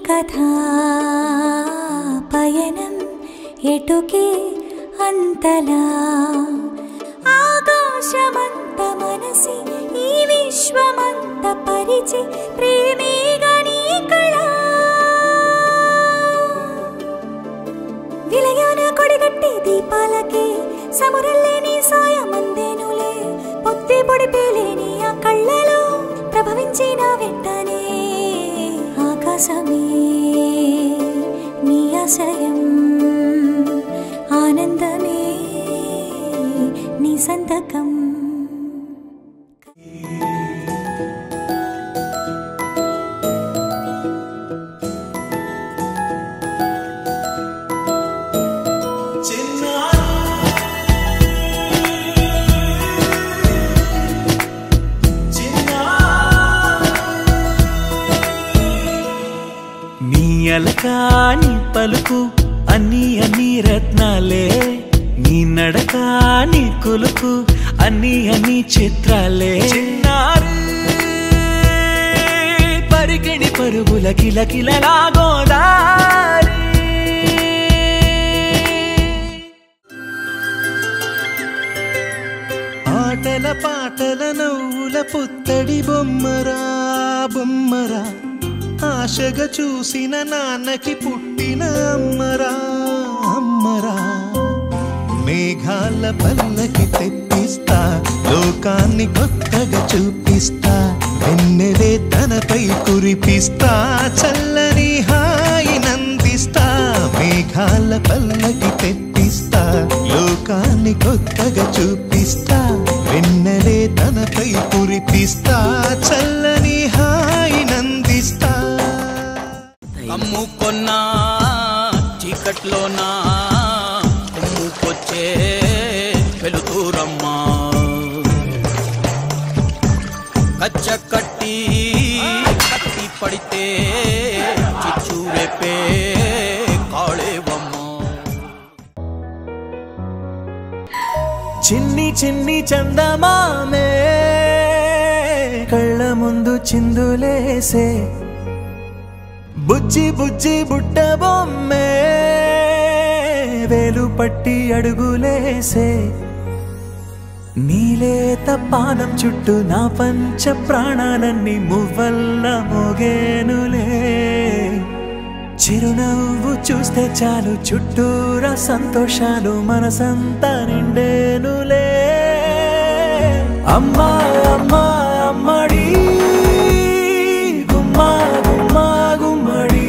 కథా పయనం ఎటుకే అంతలా ఆకాశమంత మనసి ఈ విశ్వమంత పరిచి ప్రేమేగా నీ కళ విలయాన కొడిగట్టి దీపాలకే సమురల్లేని సాయమందేనులే పొత్తి పొడిపేలేని ఆ కళ్ళలో ప్రభవించిన వెంటనే ఆకాశమే నీ ఆశయం ఆనందమే నీ సంతకం నీ పలుకు అన్ని అన్ని రత్నాలే నీ నడక నీ కొలుకు అన్ని అన్ని చిత్రాలే పరికిణి పరుగుల కిలకిలలా గోదారి ఆటల పాటల నవ్వుల పుత్తడి బొమ్మరా బొమ్మరా ఆశగా చూసిన నాన్నకి పుట్టిన అమ్మరా అమ్మరా మేఘాల పల్లకి తెప్పిస్తా లోకాన్ని కొత్తగా చూపిస్తా వెన్నెలే తనపై కురిపిస్తా చల్లని హాయి నందిస్తా మేఘాల పల్లకి తెప్పిస్తా లోకాన్ని కొత్తగా చూపిస్తా వెన్నెలే తనపై కురిపిస్తా చల్లని హాయి నందిస్తా అమ్ముకొన్నా చీకట్లోనా అమ్ముకొచ్చే వెలుతురమ్మా కచ్చ కట్టి కట్టి పడితే చిచ్చు రేపే కాళేవమ్మా చిన్ని చిన్ని చందమామే కళ్ళ ముందు చిందులేసే బుజ్జి బుజ్జి బుట్ట బొమ్మే వేలు పట్టి అడుగులేసే నీలేత పానం చుట్టూ నా పంచ ప్రాణాలన్నీ మువ్వల్ల మోగేనులే చిరునవ్వు చూస్తే చాలు చుట్టూరా సంతోషాలు మనసంతా నిండేనులే అమ్మా అమ్మా అమ్మడి గుమ్మా గుమ్మా గుమ్మడి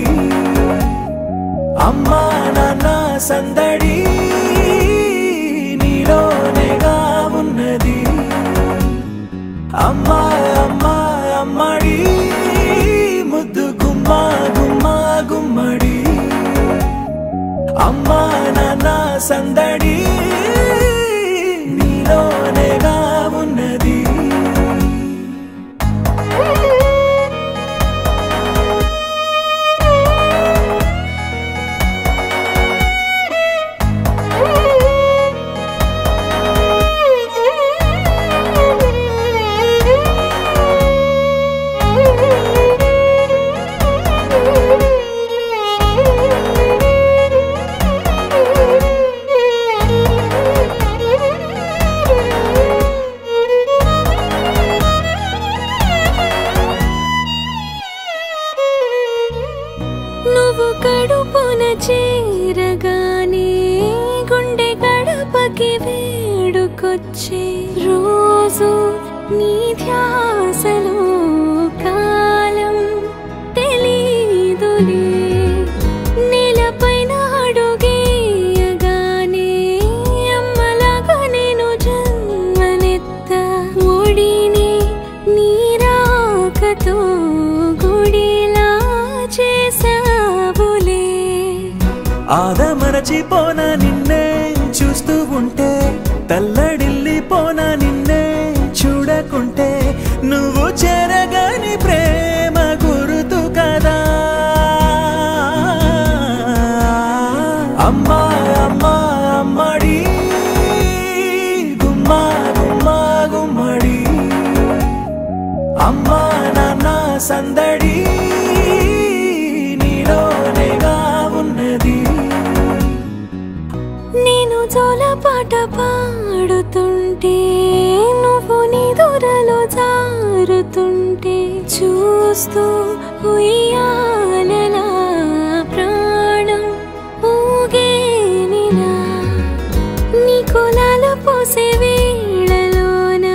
అమ్మా నాన్న సందడి నీలోనేగా ఉన్నది అమ్మా అమ్మా అమ్మడి ముద్దు గుమ్మా గుమ్మా గుమ్మడి అమ్మా నాన్న సందడి నీలోనేగా ఉన్నది నువ్వు కడుపున చేరగానే గుండె గడపకి వేడుకొచ్చే రోజు నీ ధ్యాసలో కాలం తెలీదులే నేలపైన అడుగేయగానే అమ్మలాగా నేను జన్మనెత్త ఒడిని నీ రాకతో గుడిలా చేసావులే ఆదమరచిపోనా నిన్నే చూస్తూ ఉంటే తల్లడిల్లిపోనా నిన్నే చూడకుంటే నువ్వు చెరగని ప్రేమ గురుతు కదా అమ్మా అమ్మా అమ్మడి గుమ్మా గుమ్మా గుమ్మడి అమ్మా నాన్న సందడి నీలో పాట పాడుతుంటే నువ్వు నీ దూరలో జారుతుంటే చూస్తూ ఉయ్యాలలా ప్రాణం ఊగేనిలా నీ కులాల పోసే వేళలోన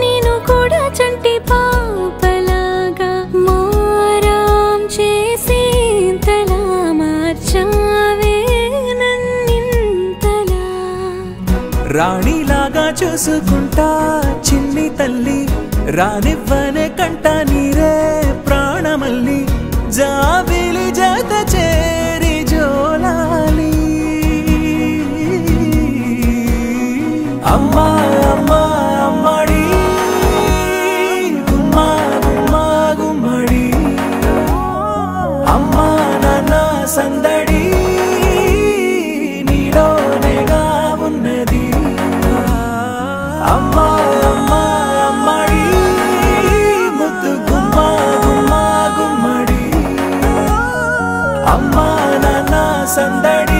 నేను కూడా చంటి పాపలాగా మారాం చేసేంతలా మార్చావే నన్నింతలా రాణిలాగా చూసుకుంటా చిన్ని తల్లి రానివ్వనే కంట నీరే ప్రాణమల్లి జాబిలి జత చేరి జోలాలి అమ్మా అమ్మా అమ్మడి గుమ్మా గుమ్మా గుమ్మడి అమ్మా నాన్న సందడి నీలోనేగా ఉన్నది అమ్మా అమ్మా అమ్మడి ముద్దు గుమ్మా గుమ్మా గుమ్మడి అమ్మా నాన్న సందడి